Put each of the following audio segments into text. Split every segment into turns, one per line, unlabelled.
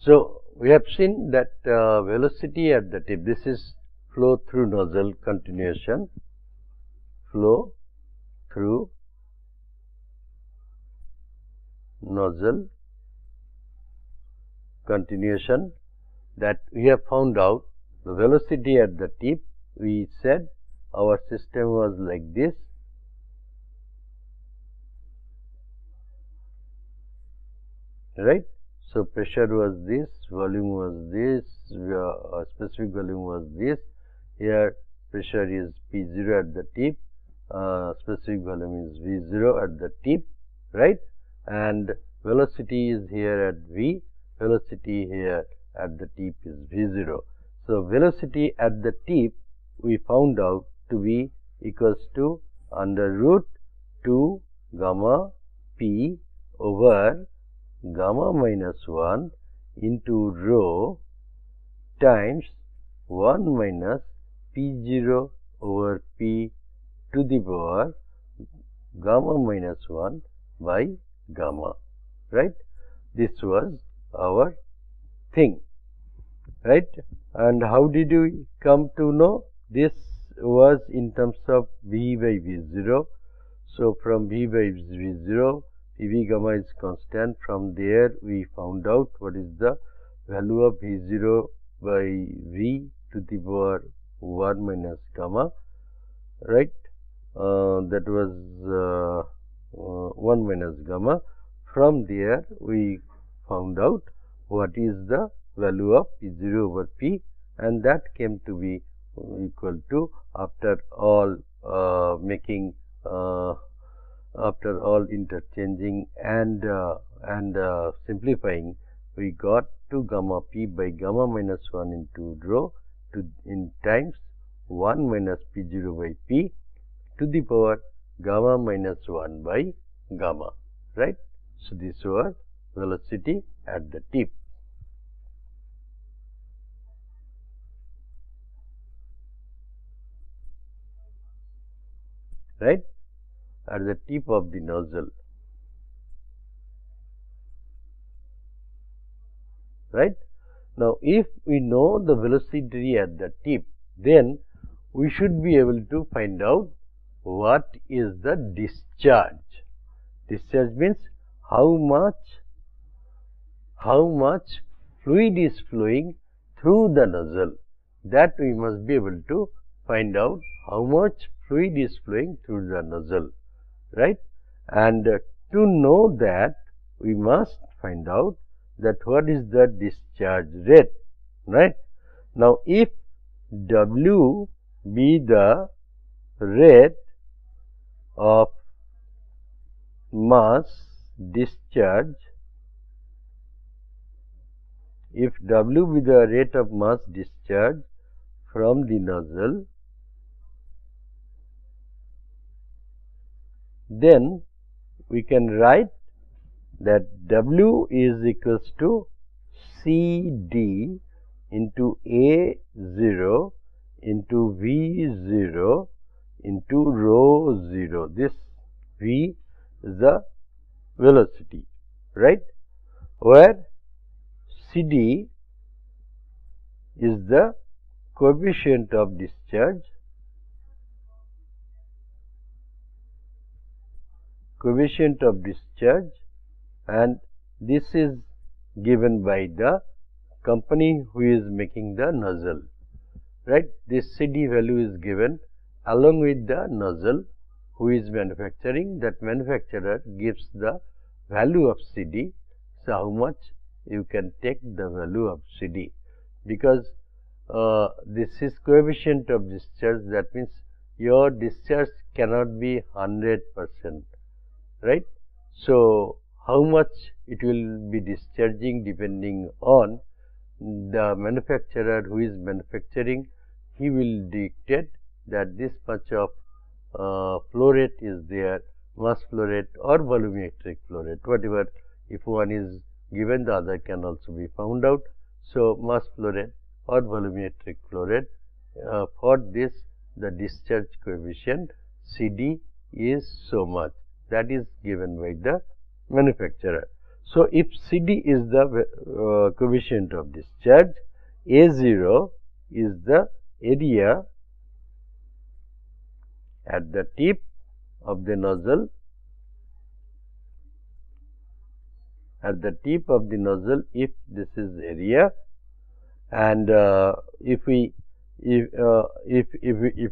So, we have seen that velocity at the tip, this is flow through nozzle continuation, flow through nozzle continuation, that we have found out the velocity at the tip. We said our system was like this, right. So, pressure was this, volume was this, specific volume was this. Here pressure is P0 at the tip, specific volume is V0 at the tip, right, and velocity is here at V, velocity here at the tip is V0. So, velocity at the tip we found out to be equals to under root 2 gamma P over gamma minus 1 into rho times 1 minus P0 over P to the power gamma minus 1 by gamma, right. This was our thing, right. And how did we come to know? This was in terms of V by V0. So, from V by V0, PV gamma is constant. From there, we found out what is the value of V0 by V to the power 1 minus gamma, right. That was 1 minus gamma. From there, we found out what is the value of P0 over P, and that came to be equal to, after all after all interchanging and simplifying, we got 2 gamma P by gamma minus 1 into rho in times 1 minus P0 by P to the power gamma minus 1 by gamma, right. So, this was velocity at the tip, right, at the tip of the nozzle, right. Now, if we know the velocity at the tip, then we should be able to find out what is the discharge. Discharge means how much fluid is flowing through the nozzle. That we must be able to find out how much fluid is flowing through the nozzle, right. And to know that, we must find out that what is the discharge rate, right. Now, if W be the rate of mass discharge, if W be the rate of mass discharge from the nozzle, then we can write that W is equals to CD into A0 into V0 into rho 0. This V is the velocity, right, where CD is the coefficient of discharge, and this is given by the company who is making the nozzle, right. This CD value is given along with the nozzle who is manufacturing. That manufacturer gives the value of CD. So, how much you can take the value of CD, because this is coefficient of discharge, that means your discharge cannot be 100%, right. So, how much it will be discharging depending on the manufacturer who is manufacturing. He will dictate that this much of flow rate is there, mass flow rate or volumetric flow rate, whatever. If one is given, the other can also be found out. So, mass flow rate or volumetric flow rate, for this the discharge coefficient CD is so much, that is given by the manufacturer. So, if CD is the coefficient of discharge, A0 is the area at the tip of the nozzle, if this is area, and if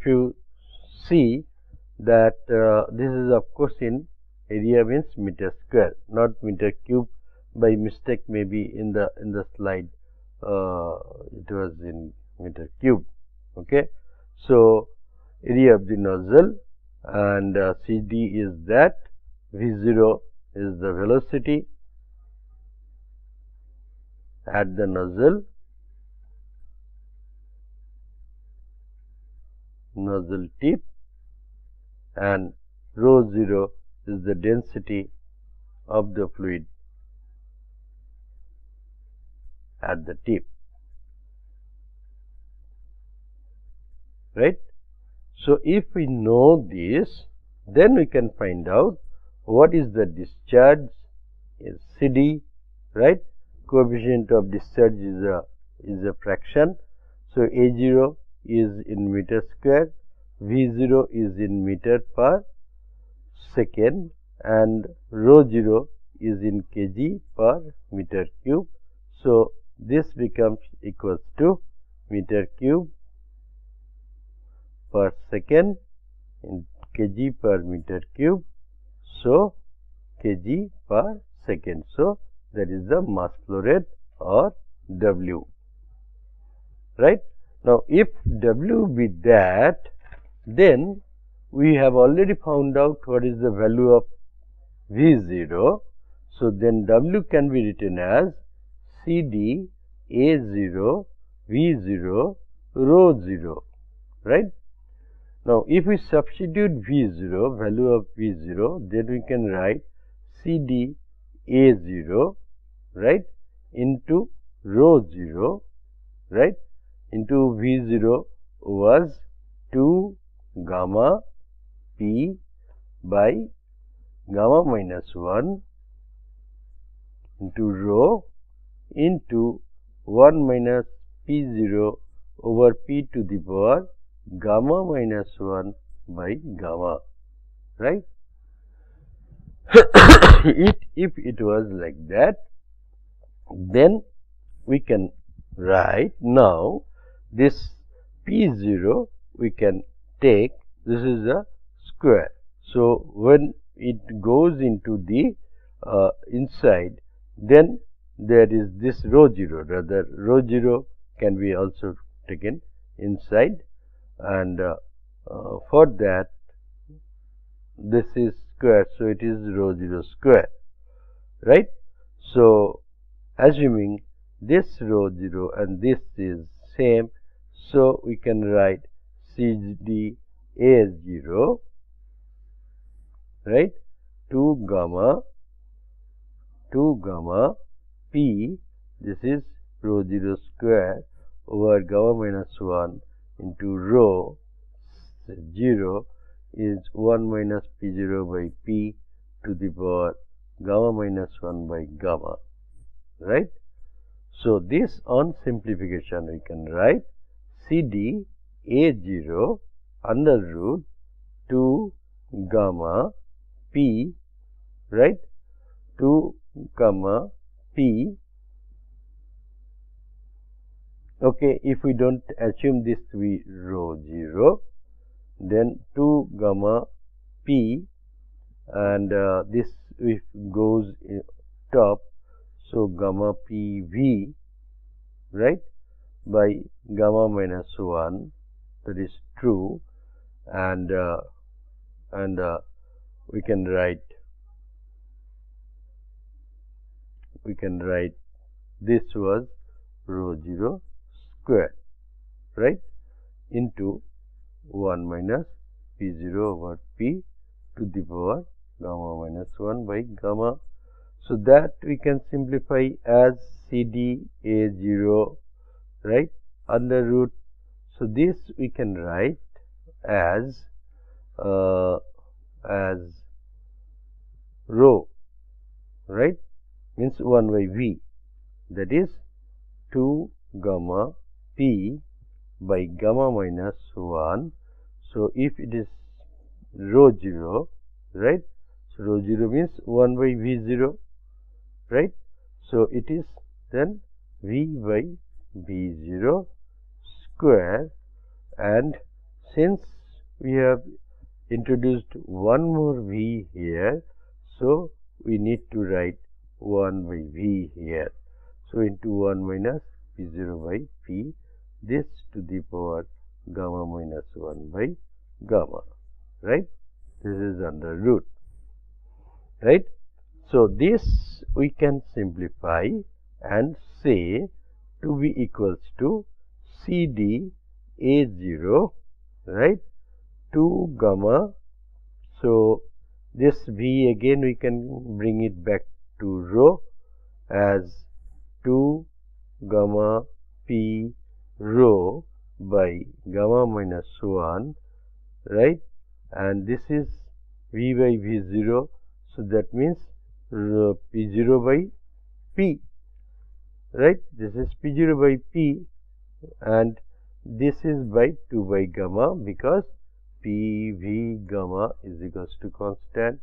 you see that this is of course in area means meter square, not meter cube. By mistake, maybe in the slide it was in meter cube. Okay, so area of the nozzle, and CD is that, V0 is the velocity at the nozzle tip, and rho 0 is the density of the fluid at the tip, right. So, if we know this, then we can find out what is the discharge is CD, right. Coefficient of discharge is a fraction. So, A0 is in meter square, V0 is in meter per second, and rho 0 is in kg per meter cube. So, this becomes equals to meter cube per second in kg per meter cube. So, kg per second. So, that is the mass flow rate or W, right. Now, if W be that, then we have already found out what is the value of V0. So, then W can be written as CD A0 V0 rho 0, right. Now, if we substitute V0, value of V0, then we can write CD A0, right, into rho 0, right, into V0 was 2 gamma P by gamma minus 1 into rho into 1 minus P0 over P to the power gamma minus 1 by gamma, right. If it was like that, then we can write now this P0 we can take, this is a square. So, when it goes into the inside, then there is this rho 0, rather rho 0 can be also taken inside, and for that this is square. So, it is rho 0 square, right. So, assuming this rho 0 and this is same, so we can write CD A0, right, 2 gamma P, this is rho 0 square over gamma minus 1 into rho 0 is 1 minus P0 by P to the power gamma minus 1 by gamma, right. So, this on simplification we can write CD A0 under root 2 gamma P, right, 2 gamma P. Okay, if we don't assume this to be rho 0, then 2 gamma P, and this if goes top, so gamma PV, right, by gamma minus 1, that is true, and we can write this was rho 0 square, right, into 1 minus P0 over P to the power gamma minus 1 by gamma. So, that we can simplify as CD A0, right, under root. So, this we can write as rho, right, means 1 by V, that is 2 gamma P by gamma minus 1. So, if it is rho 0, right. So, rho 0 means 1 by V 0, right. So, it is then V by V 0 square, and since we have introduced one more V here, so we need to write 1 by V here. So, into 1 minus P 0 by P, this to the power gamma minus 1 by gamma, right. This is under root, right. So, this we can simplify and say to be equals to CD A0, right, 2 gamma. So, this V again we can bring it back to rho as 2 gamma P rho by gamma minus 1, right, and this is V by V 0. So, that means P 0 by P, right. This is P 0 by P, and this is by 2 by gamma, because P V gamma is equals to constant.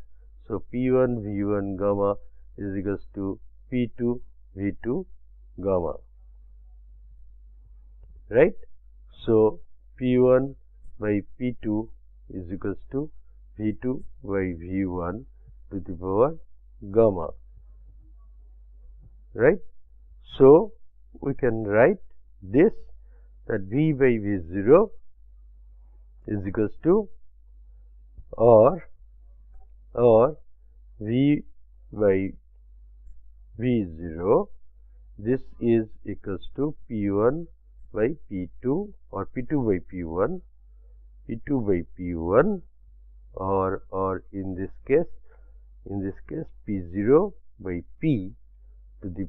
So, P 1 V 1 gamma is equals to P 2 V 2 gamma, right. So, P 1 by P 2 is equals to V 2 by V 1 to the power gamma, right. So, we can write this, that V by V 0 is equals to or V by V 0, this is equals to P 1 by P 2 or P 2 by P 1, P 2 by P 1, or in this case P 0 by P to the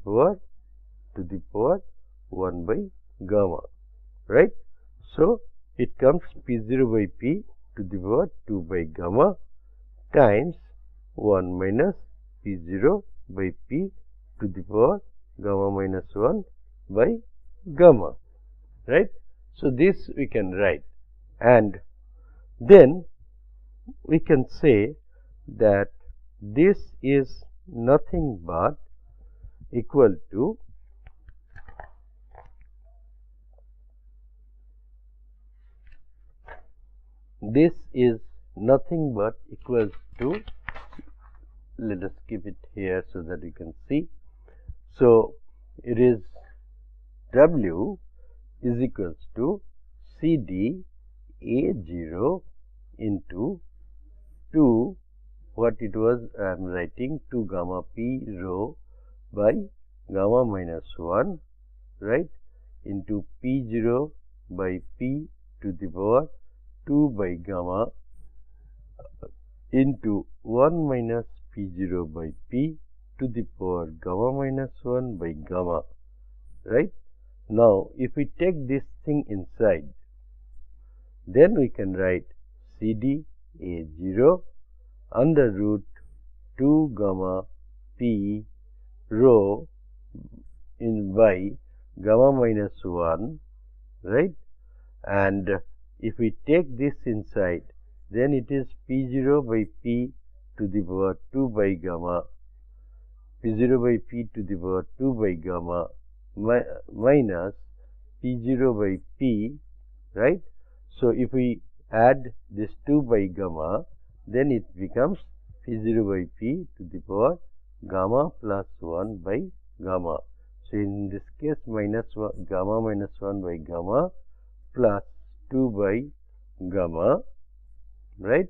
power 1 by gamma, right. So, it comes P 0 by P to the power 2 by gamma times 1 minus P 0 by P to the power gamma minus 1 by gamma, right. So, this we can write, and then we can say that this is nothing but equal to let us keep it here so that you can see. So, it is W is equals to CD A0 into 2, what it was I am writing, 2 gamma P rho by gamma minus 1, right, into P 0 by P to the power 2 by gamma into 1 minus P 0 by P to the power gamma minus 1 by gamma, right. Now, if we take this thing inside, then we can write CD A0 under root 2 gamma P rho in by gamma minus 1, right, and if we take this inside, then it is P 0 by P to the power 2 by gamma, P 0 by P to the power 2 by gamma minus P 0 by P, right. So, if we add this 2 by gamma, then it becomes P 0 by P to the power gamma plus 1 by gamma. So, in this case minus 1 gamma minus 1 by gamma plus 2 by gamma, right.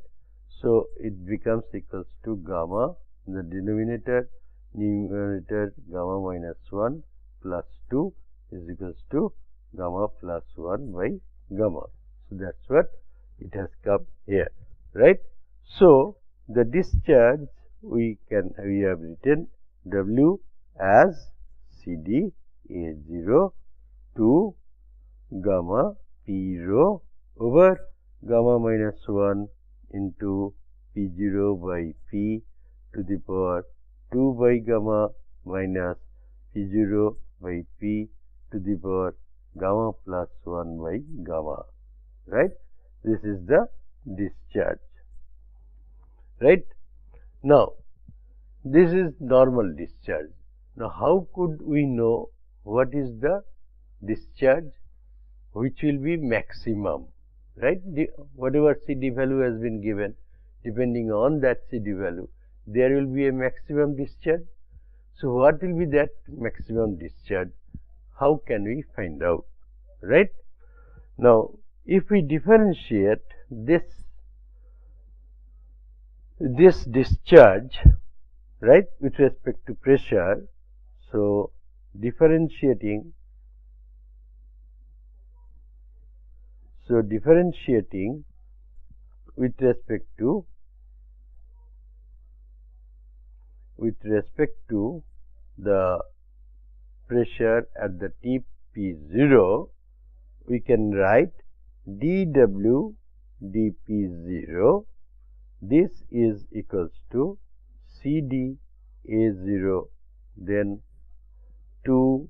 So, it becomes equals to gamma in the denominator, numerator gamma minus 1 plus 2 is equals to gamma plus 1 by gamma. So, that is what it has come here, right. So, the discharge we have written W as CD A0 to gamma P rho over gamma minus 1 into P 0 by P to the power 2 by gamma minus P0 by P to the power gamma plus 1 by gamma, right. This is the discharge, right. Now, this is normal discharge. Now, how could we know what is the discharge which will be maximum, right? Whatever CD value has been given, depending on that CD value, there will be a maximum discharge. So, what will be that maximum discharge? How can we find out, right? Now, if we differentiate this discharge, right, with respect to pressure, so differentiating with respect to the pressure at the tip P0, we can write dW dP0. This is equals to CD A0, then 2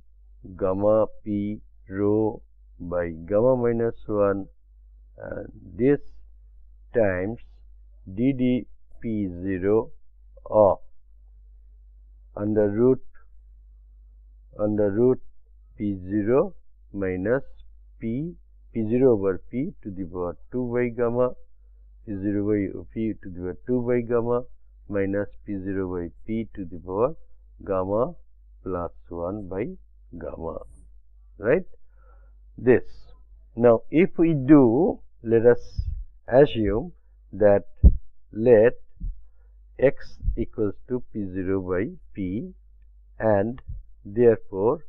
gamma P rho by gamma minus 1, and this times ddP0 of under root P0 minus P0 over P to the power 2 by gamma, P0 by P to the power 2 by gamma minus P0 by P to the power gamma plus 1 by gamma, right. This. Now, if we do, let us assume that let x equals to P0 by P, and therefore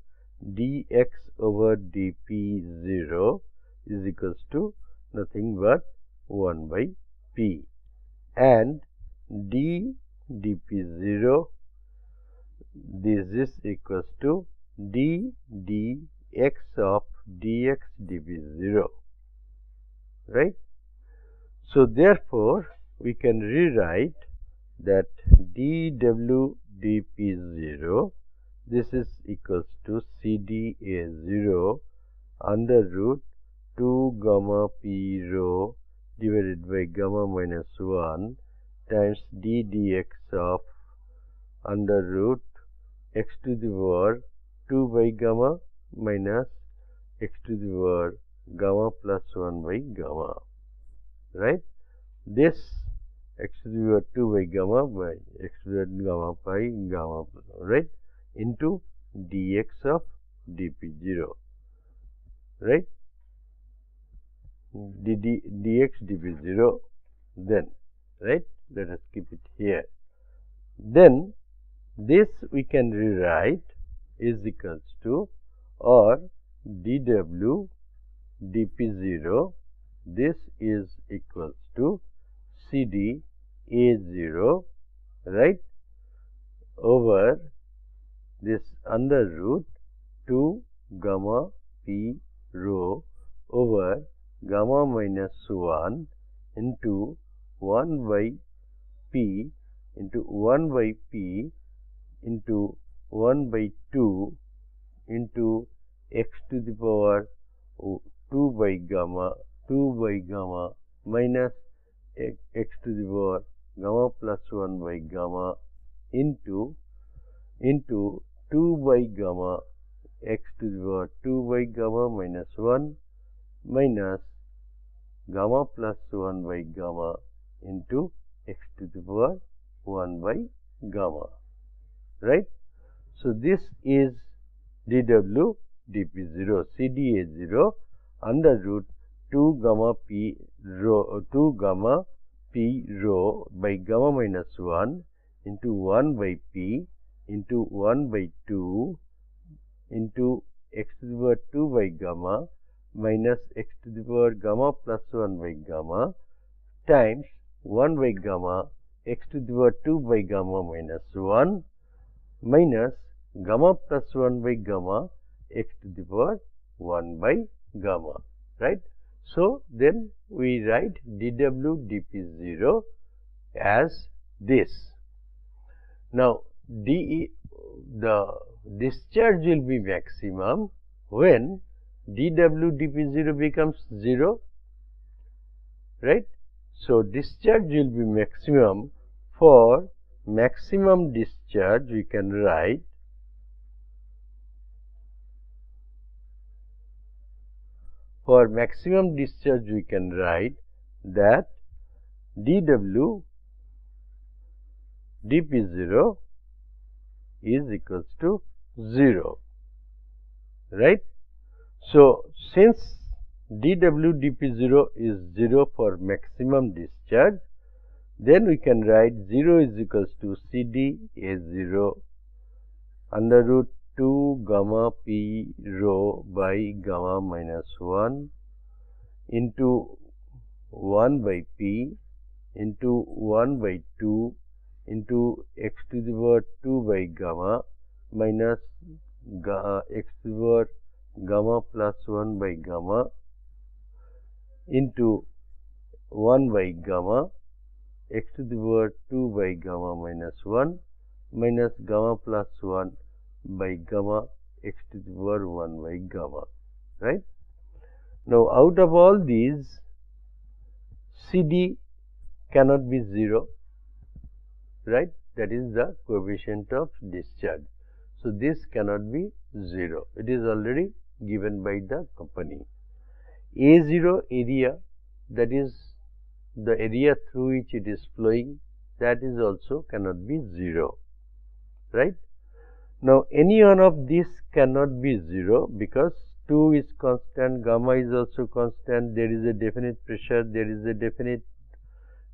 dx over dP0 is equals to nothing but 1 by P, and dP0, this is equals to dx of dx dP0, right. So, therefore, we can rewrite that dW dP0, this is equals to CdA0 under root 2 gamma P rho divided by gamma minus 1 times ddx of under root x to the power 2 by gamma minus x to the power gamma plus 1 by gamma, right. This x to the power 2 by gamma by x to the power gamma by gamma, right, into dx of dP0, right, dx dP0, then, right, let us keep it here. Then this we can rewrite is equals to, or dW dP0, this is equals to CD A0, right, over this under root 2 gamma P rho over gamma minus 1 into 1 by P into 1 by P into 1 by 2 into x to the power 2 by gamma minus x to the power gamma plus 1 by gamma into 2 by gamma x to the power 2 by gamma minus 1 minus gamma plus 1 by gamma into x to the power 1 by gamma, right. So, this is dW dP0 CdA0 under root 2 gamma P rho by gamma minus 1 into 1 by P into 1 by 2 into x to the power 2 by gamma minus x to the power gamma plus 1 by gamma times 1 by gamma x to the power 2 by gamma minus 1 minus gamma plus 1 by gamma x to the power 1 by gamma, right. So, then we write dW dP0 as this. Now, the discharge will be maximum when dW dP0 becomes 0, right. So, discharge will be maximum. For maximum discharge we can write that dW dP0 is equals to 0, right. So, since dW dP0 is 0 for maximum discharge, then we can write 0 is equals to CD A0 under root 2 gamma P rho by gamma minus 1 into 1 by P into 1 by 2 into x to the power 2 by gamma minus x to the power gamma plus 1 by gamma into 1 by gamma x to the power 2 by gamma minus 1 minus gamma plus 1 by gamma x to the power 1 by gamma, right. Now, out of all these, CD cannot be 0, right, that is the coefficient of discharge. So, this cannot be 0, it is already given by the company. A0 area, that is the area through which it is flowing, that is also cannot be 0, right. Now, any one of these cannot be 0 because 2 is constant, gamma is also constant, there is a definite pressure, there is a definite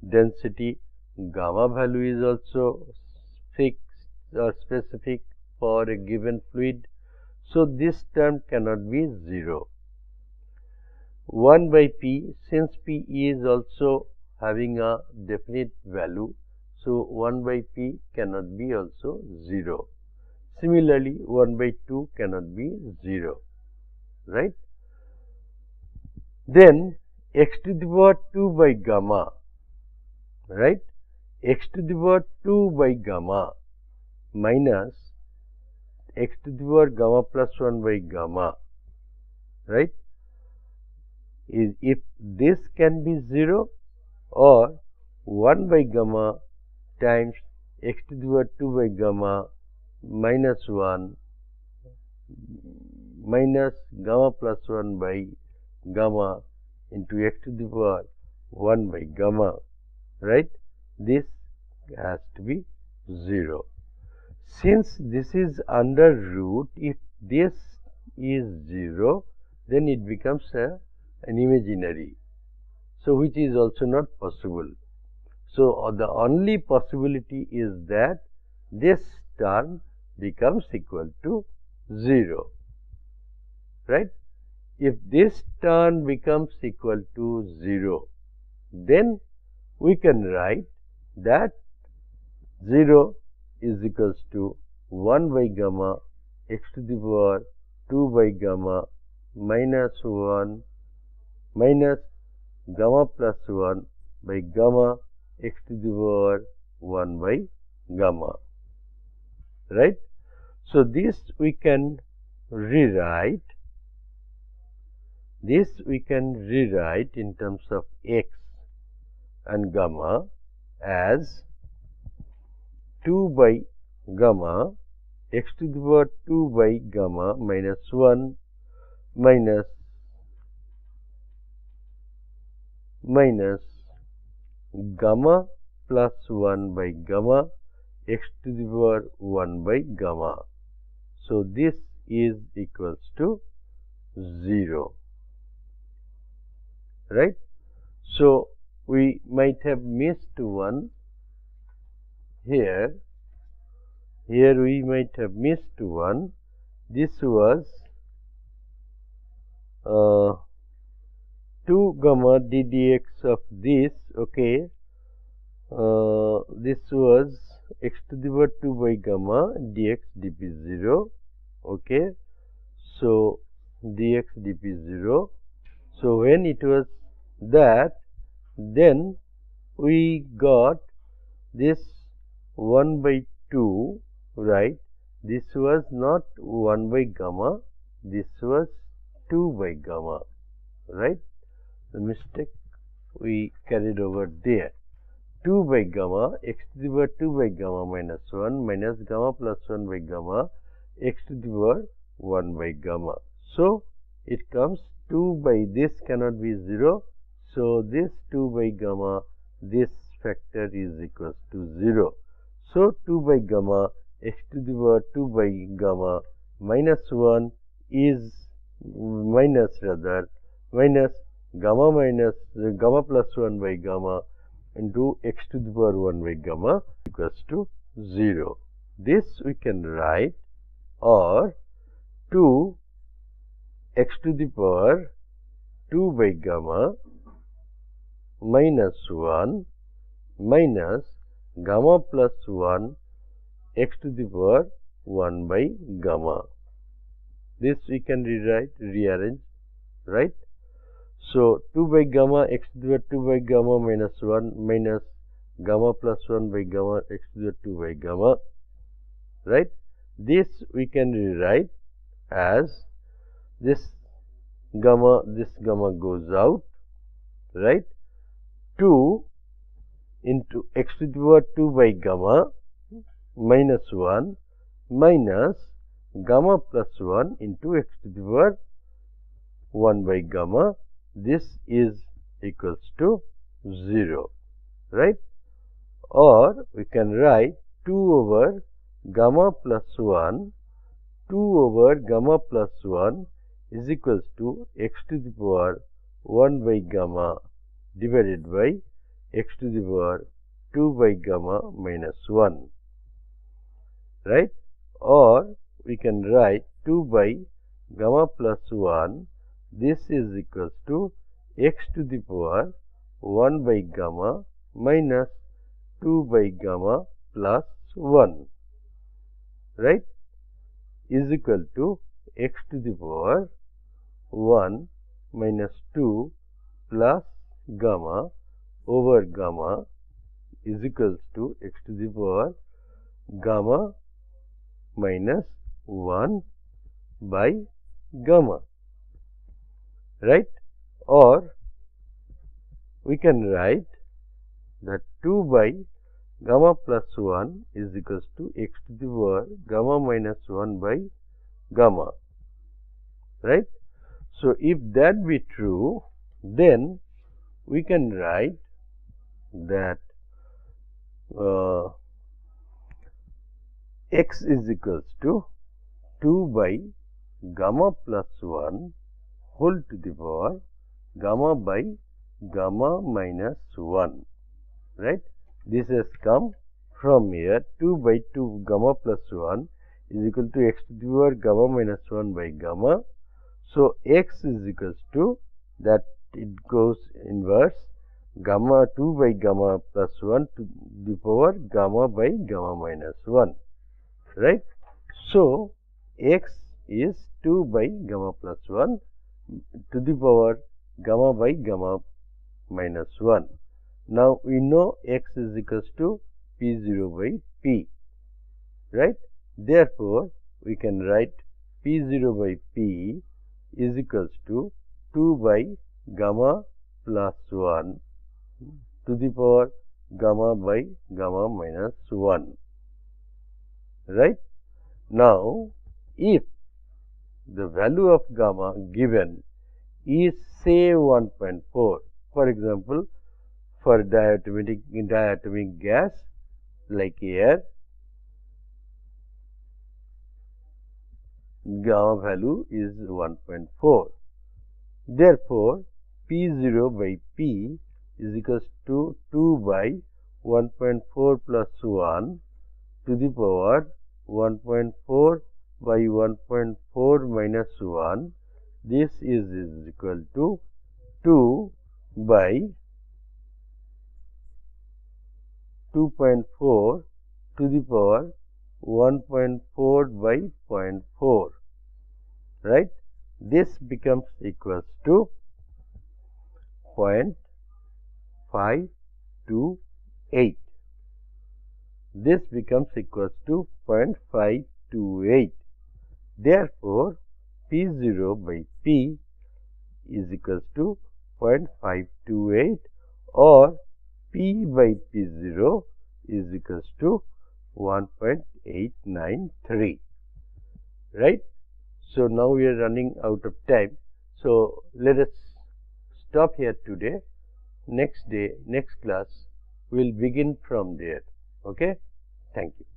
density, gamma value is also fixed or specific for a given fluid. So, this term cannot be 0. 1 by P, since P is also having a definite value, so 1 by P cannot be also 0. Similarly, 1 by 2 cannot be 0, right. Then x to the power 2 by gamma, right, x to the power 2 by gamma minus x to the power gamma plus 1 by gamma, right. If this can be 0 or 1 by gamma times x to the power 2 by gamma minus 1 minus gamma plus 1 by gamma into x to the power 1 by gamma, right. This has to be 0. Since this is under root, if this is 0, then it becomes an imaginary, so which is also not possible. So, the only possibility is that this term becomes equal to 0, right. If this term becomes equal to 0, then we can write that 0 is equals to 1 by gamma x to the power 2 by gamma minus 1 minus gamma plus 1 by gamma x to the power 1 by gamma, right. So, this we can rewrite in terms of x and gamma as 2 by gamma x to the power 2 by gamma minus 1 minus gamma plus 1 by gamma x to the power 1 by gamma. So, this is equals to 0, right. So, we might have missed one here. Here we might have missed one. This was 2 gamma ddx of this, okay. This was x to the power 2 by gamma dx dp0, okay. So, dx dp0. So, when it was that, then we got this 1 by 2, right. this was not 1 by gamma, this was 2 by gamma, right? The mistake we carried over there. 2 by gamma, x to the power 2 by gamma minus 1 minus gamma plus 1 by gamma, x to the power 1 by gamma. So, it comes 2 by this cannot be 0. So, this 2 by gamma, this factor is equals to 0. So, 2 by gamma x to the power 2 by gamma minus 1 is minus gamma plus 1 by gamma into x to the power 1 by gamma equals to 0. This we can write, or 2 x to the power 2 by gamma minus 1 minus gamma plus 1 x to the power 1 by gamma. This we can rearrange, right? So, 2 by gamma x to the power 2 by gamma minus 1 minus gamma plus 1 by gamma x to the power 2 by gamma, right? This we can rewrite as this gamma goes out, right? 2 into x to the power 2 by gamma minus 1 minus gamma plus 1 into x to the power 1 by gamma. This is equals to 0, right? Or we can write 2 over gamma plus 1, 2 over gamma plus 1 is equals to x to the power 1 by gamma divided by x to the power 2 by gamma minus 1, right? Or we can write 2 by gamma plus 1, this is equals to x to the power 1 by gamma minus 2 by gamma plus 1, right, is equal to x to the power 1 minus 2 plus gamma over gamma is equals to x to the power gamma minus 1 by gamma, right? Or we can write that 2 by gamma plus 1 is equals to x to the power gamma minus 1 by gamma, right? So, if that be true, then we can write that x is equals to 2 by gamma plus 1 whole to the power gamma by gamma minus 1, right? This has come from here. 2 by 2 gamma plus 1 is equal to x to the power gamma minus 1 by gamma. So, x is equals to that, it goes inverse, gamma 2 by gamma plus 1 to the power gamma by gamma minus 1, right? So, x is 2 by gamma plus 1 to the power gamma by gamma minus 1. Now, we know x is equals to P0 by P, right? Therefore, we can write P0 by P is equals to 2 by gamma plus 1 to the power gamma by gamma minus 1, right? Now, if the value of gamma given is say 1.4, for example, for diatomic gas like air, gamma value is 1.4. Therefore, P0 by P is equals to 2 by 1.4 plus 1 to the power 1.4 by 1.4 minus 1. This is equal to 2 by 2.4 to the power 1.4 by 0.4, right? This becomes equals to 0.528. This becomes equals to 0.528. 0.528. Therefore, P0 by P is equals to 0.528 or P by P0 is equals to 1.893, right. So, now we are running out of time. So, let us stop here today. Next day, next class, we will begin from there. Okay. Thank you.